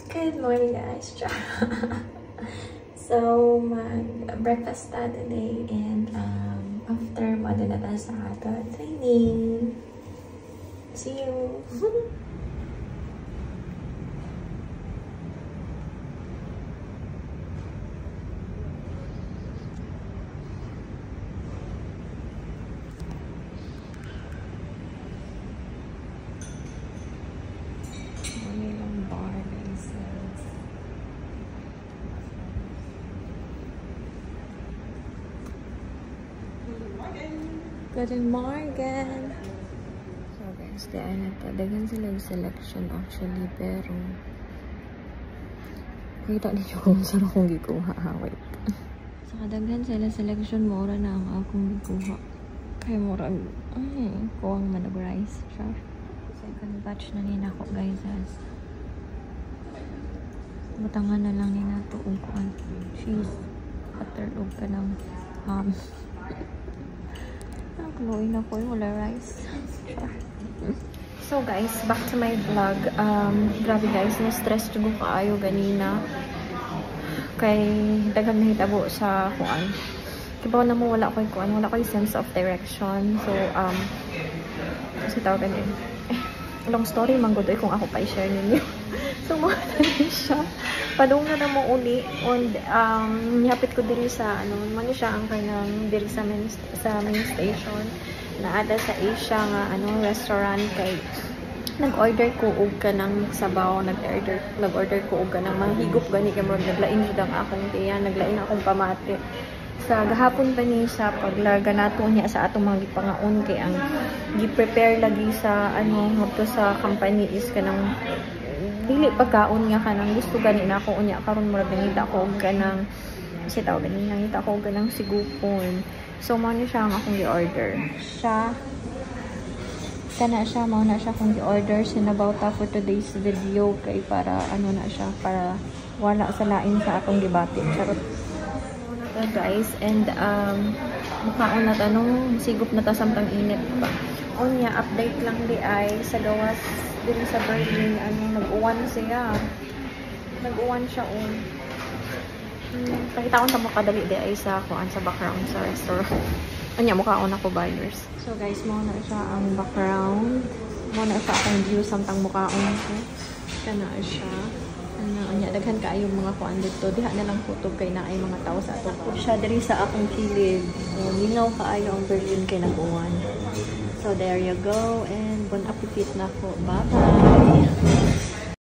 Good morning, guys. So, mag-breakfast ta today and after madala ta sa ato training. See you! Good morning! So guys, diyan na ta. Dagan sila yung selection actually, pero kita niyo kung saan akong gikuha. Wait. So kadaghan sila selection, mura na ang akong gikuha. Kaya mura, kuwang manag-rice. Sure. Second batch na nina ko guys. Butangan na lang nina ito kuan cheese. Butter o ka ng ham. Luoy na po yung wala rice. So guys, back to my vlog. Grabe guys, na-stress ko kaayo ganina. Kay daghang nahitabo sa kuan. Kibaw na mo wala ko kuan, wala ko sense of direction. So kasi tawagan din. Long story man gud kung ako pa i-share ninyo. So mo siya. Padung na mo uli and nihapit ko diri sa man siya ang kanang diri sa main station na ada sa Asia nga restaurant kay nag-order ko og kanang sabaw, nag-order ko og kanang manghigop gani kay murag naglain jud ang akong tiya, naglain akong pamati. Sa gahapon pa ni sa paglaga nato niya sa atong mga gipangaon kay ang gi-prepare lagi sa ngadto sa company is kanang dili pagkaon nga kanang gusto gani na ako unya karon murag nangita ko og kanang kasi tawag gani nangita ko og kanang sigupon. So mao ni siya ang akong gi-order. Siya mao na siya akong gi-order sinabaw ta for today's video kay para na siya para wala sa lain sa akong gibati. Charot. Guys, and mukhaon na tanong sigop na ta samtang init pa. Unya update lang di ay sa gawas diri sa Berlin nag-uwan siya. Nag-uwan siya pakita ko sa makadali di ay sa kuan sa background sa restaurant. Unya mukhaon ako buyers. So guys, mo na siya ang background. Mo na siya akong view samtang mukhaon ko. Kana siya. Unya daghan kaayo mga kuan dito. Diha na lang kutob kay na ay mga tao sa ato. Siya diri sa akong kilid. Lingaw kaayo ang Berlin kay nag-uwan. So there you go and bon appetit na po. Bye-bye!